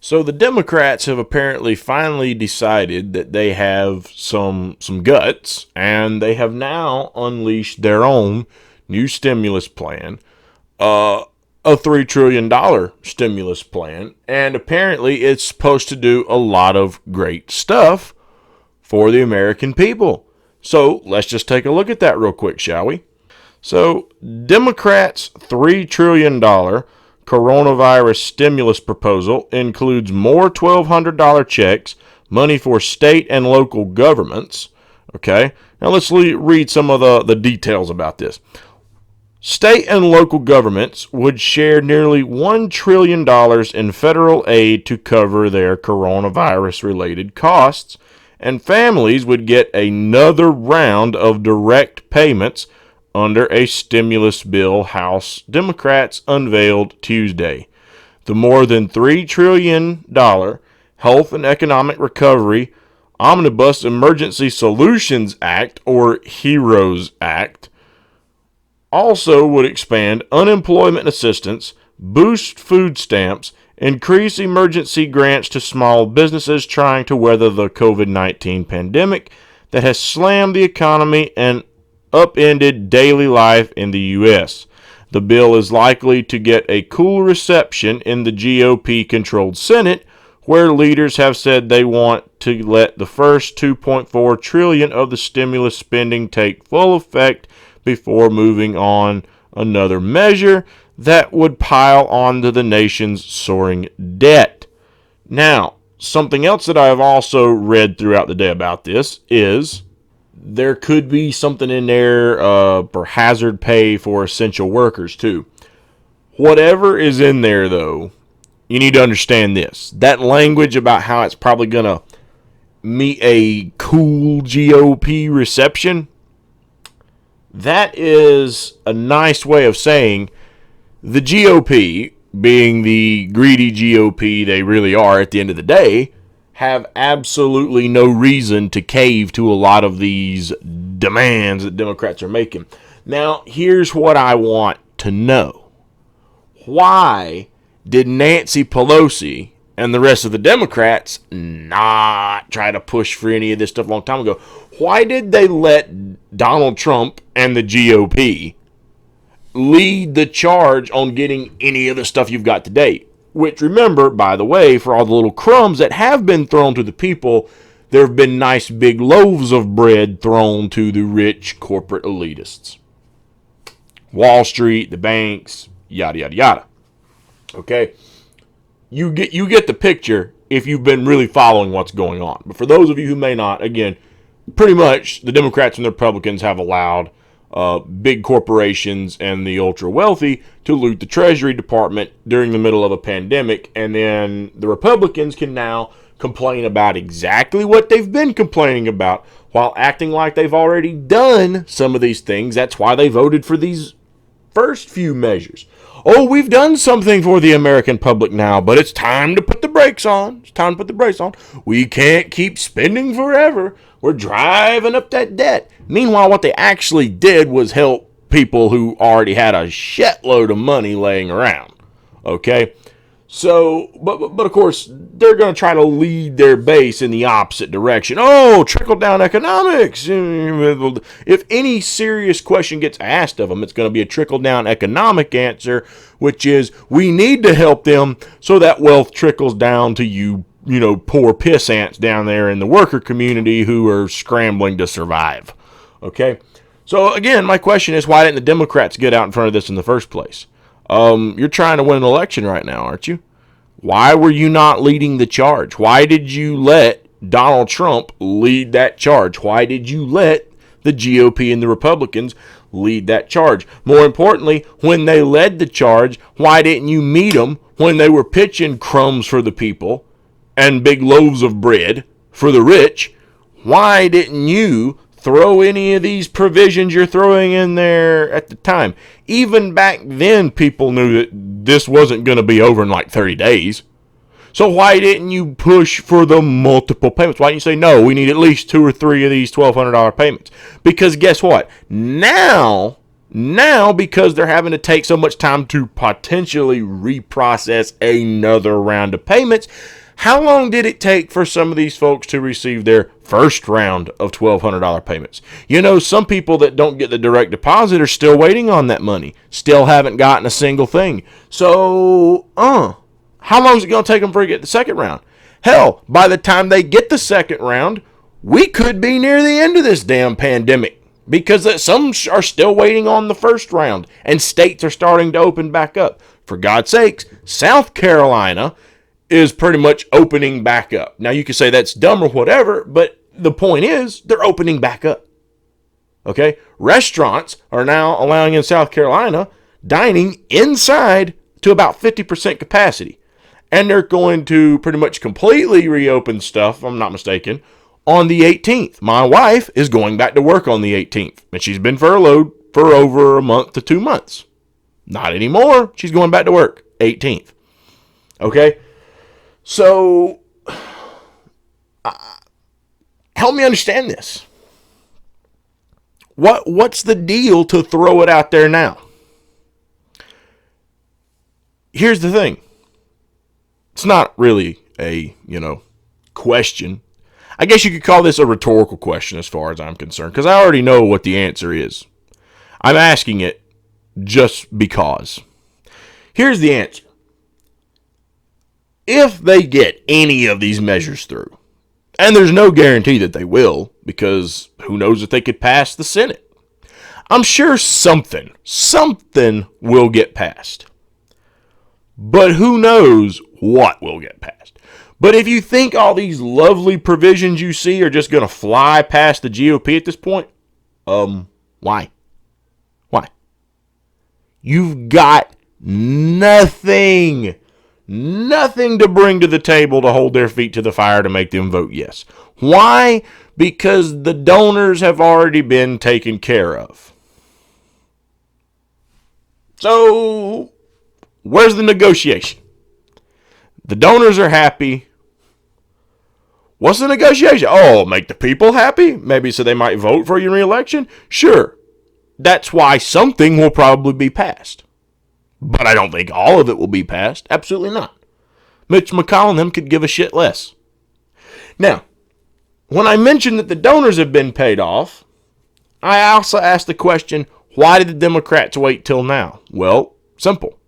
So the Democrats have apparently finally decided that they have some guts, and they have now unleashed their own new stimulus plan, a $3 trillion stimulus plan, and apparently it's supposed to do a lot of great stuff for the American people. So let's just take a look at that real quick, shall we? So Democrats' $3 trillion coronavirus stimulus proposal includes more $1,200 checks, money for state and local governments. Okay, now let's read some of the details about this. State and local governments would share nearly $1 trillion in federal aid to cover their coronavirus-related costs, and families would get another round of direct payments under a stimulus bill House Democrats unveiled Tuesday. The more than $3 trillion Health and Economic Recovery Omnibus Emergency Solutions Act, or HEROES Act, also would expand unemployment assistance, boost food stamps, increase emergency grants to small businesses trying to weather the COVID-19 pandemic that has slammed the economy and upended daily life in the U.S. The bill is likely to get a cool reception in the GOP-controlled Senate, where leaders have said they want to let the first $2.4 trillion of the stimulus spending take full effect before moving on another measure that would pile onto the nation's soaring debt. Now, something else that I have also read throughout the day about this is there could be something in there for hazard pay for essential workers too. Whatever is in there, though, you need to understand this. That language about how it's probably going to meet a cool GOP reception, that is a nice way of saying the GOP, being the greedy GOP they really are at the end of the day, have absolutely no reason to cave to a lot of these demands that Democrats are making. Now, here's what I want to know. Why did Nancy Pelosi and the rest of the Democrats not try to push for any of this stuff a long time ago? Why did they let Donald Trump and the GOP lead the charge on getting any of the stuff you've got today? Which, remember, by the way, for all the little crumbs that have been thrown to the people, there have been nice big loaves of bread thrown to the rich corporate elitists. Wall Street, the banks, yada, yada, yada. Okay? You get the picture if you've been really following what's going on. But for those of you who may not, again, pretty much the Democrats and the Republicans have allowed big corporations and the ultra wealthy to loot the Treasury Department during the middle of a pandemic, and then the Republicans can now complain about exactly what they've been complaining about while acting like they've already done some of these things. That's why they voted for these first few measures. Oh, we've done something for the American public now, but it's time to put the brakes on. It's time to put the brakes on. We can't keep spending forever. We're driving up that debt. Meanwhile, what they actually did was help people who already had a shitload of money laying around. Okay? So, but of course, they're going to try to lead their base in the opposite direction. Oh, trickle-down economics. If any serious question gets asked of them, it's going to be a trickle-down economic answer, which is we need to help them so that wealth trickles down to you poor piss ants down there in the worker community who are scrambling to survive. Okay? So, again, my question is, why didn't the Democrats get out in front of this in the first place? You're trying to win an election right now, aren't you? Why were you not leading the charge? Why did you let Donald Trump lead that charge? Why did you let the GOP and the Republicans lead that charge? More importantly, when they led the charge, why didn't you meet them when they were pitching crumbs for the people and big loaves of bread for the rich? Why didn't you throw any of these provisions you're throwing in there at the time? Even back then, people knew that this wasn't going to be over in like 30 days. So why didn't you push for the multiple payments? Why didn't you say, no, we need at least 2 or 3 of these $1,200 payments? Because guess what? Now Now, because they're having to take so much time to potentially reprocess another round of payments, how long did it take for some of these folks to receive their first round of $1,200 payments? You know, some people that don't get the direct deposit are still waiting on that money, still haven't gotten a single thing. So, how long is it going to take them to get the second round? Hell, by the time they get the second round, we could be near the end of this damn pandemic, because some are still waiting on the first round, and states are starting to open back up. For God's sakes, South Carolina is pretty much opening back up. Now, you can say that's dumb or whatever, but the point is, they're opening back up. Okay? Restaurants are now allowing in South Carolina dining inside to about 50% capacity. And they're going to pretty much completely reopen stuff, if I'm not mistaken, on the 18th. My wife is going back to work on the 18th, and she's been furloughed for over a month to 2 months. Not anymore. She's going back to work 18th. Okay? So, help me understand this. What's the deal to throw it out there now? Here's the thing. It's not really a, question. I guess you could call this a rhetorical question as far as I'm concerned, because I already know what the answer is. I'm asking it just because. Here's the answer. If they get any of these measures through, and there's no guarantee that they will, because who knows if they could pass the Senate. I'm sure something will get passed. But who knows what will get passed. But if you think all these lovely provisions you see are just going to fly past the GOP at this point, why? Why? You've got nothing to bring to the table to hold their feet to the fire to make them vote yes. Why? Because the donors have already been taken care of. So, where's the negotiation? The donors are happy. What's the negotiation? Oh, make the people happy? Maybe so they might vote for your re-election? Sure. That's why something will probably be passed. But I don't think all of it will be passed. Absolutely not. Mitch McConnell and them could give a shit less. Now, when I mentioned that the donors have been paid off, I also asked the question, why did the Democrats wait till now? Well, simple.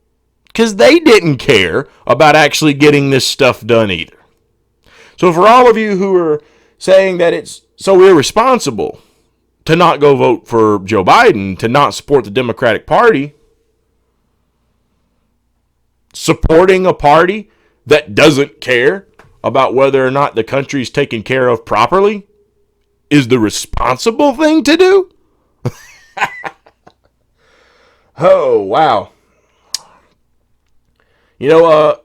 Because they didn't care about actually getting this stuff done either. So for all of you who are saying that it's so irresponsible to not go vote for Joe Biden, to not support the Democratic Party, supporting a party that doesn't care about whether or not the country's taken care of properly is the responsible thing to do? Oh, wow. Kyle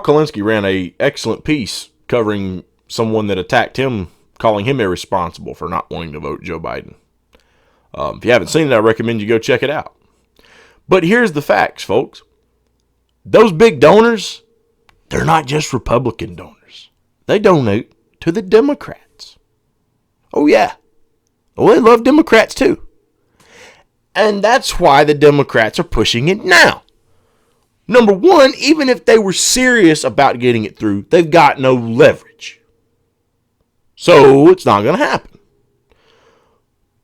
Kulinski ran an excellent piece covering someone that attacked him, calling him irresponsible for not wanting to vote Joe Biden. If you haven't seen it, I recommend you go check it out. But here's the facts, folks. Those big donors, they're not just Republican donors. They donate to the Democrats. Oh, yeah. Well, they love Democrats, too. And that's why the Democrats are pushing it now. Number one, even if they were serious about getting it through, they've got no leverage. So it's not going to happen.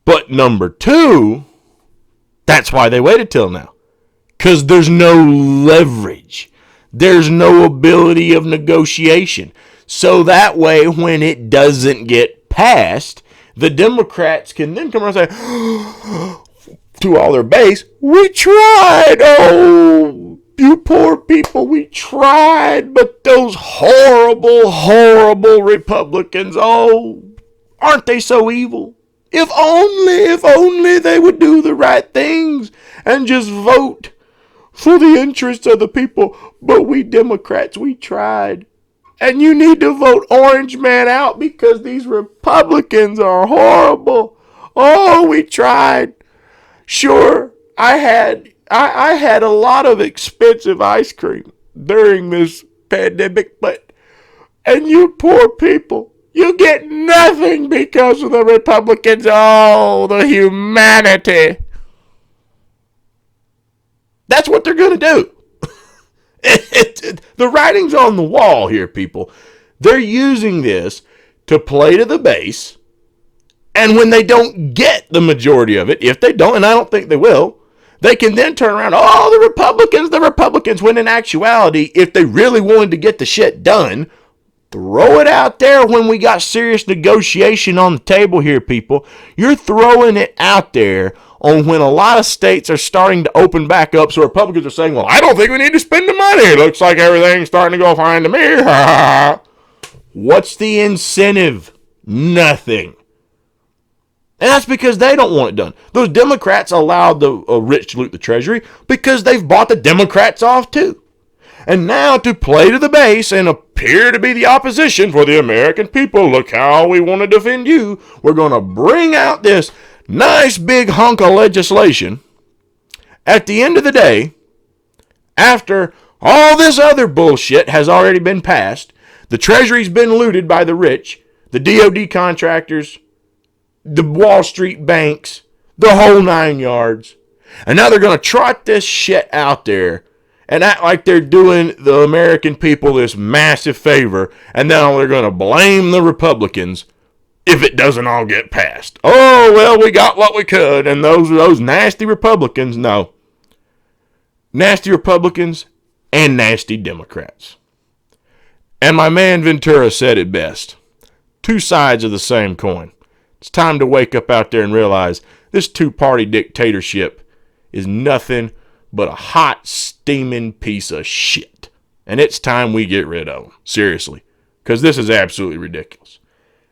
But number two, that's why they waited till now. Because there's no leverage. There's no ability of negotiation. So that way, when it doesn't get passed, the Democrats can then come around and say, to all their base, we tried. Oh, you poor people, we tried. But those horrible, horrible Republicans, oh, aren't they so evil? If only they would do the right things and just vote for the interests of the people. But we Democrats, we tried. And you need to vote Orange Man out because these Republicans are horrible. Oh, we tried. Sure, I had a lot of expensive ice cream during this pandemic, and you poor people, you get nothing because of the Republicans. Oh, the humanity. That's what they're going to do. The writing's on the wall here, people. They're using this to play to the base. And when they don't get the majority of it, if they don't, and I don't think they will, they can then turn around, oh, the Republicans, when in actuality, if they really wanted to get the shit done, throw it out there when we got serious negotiation on the table here, people. You're throwing it out there on when a lot of states are starting to open back up. So Republicans are saying, well, I don't think we need to spend the money. It looks like everything's starting to go fine to me. What's the incentive? Nothing. And that's because they don't want it done. Those Democrats allowed the rich to loot the Treasury because they've bought the Democrats off too. And now to play to the base and appear to be the opposition for the American people, look how we want to defend you. We're going to bring out this nice big hunk of legislation. At the end of the day, after all this other bullshit has already been passed, the Treasury's been looted by the rich, the DOD contractors, the Wall Street banks, the whole 9 yards. And now they're going to trot this shit out there and act like they're doing the American people this massive favor, and now they're going to blame the Republicans if it doesn't all get passed. Oh, well, we got what we could, and those nasty Republicans, no. Nasty Republicans and nasty Democrats. And my man Ventura said it best. Two sides of the same coin. It's time to wake up out there and realize this two-party dictatorship is nothing but a hot, steaming piece of shit. And it's time we get rid of them. Seriously. Because this is absolutely ridiculous.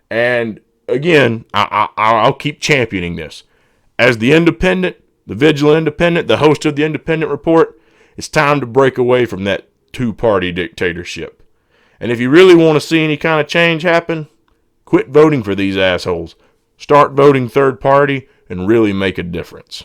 And again, I'll keep championing this. As the independent, the vigilant independent, the host of the Independent Report, it's time to break away from that two-party dictatorship. And if you really want to see any kind of change happen, quit voting for these assholes. Start voting third party and really make a difference.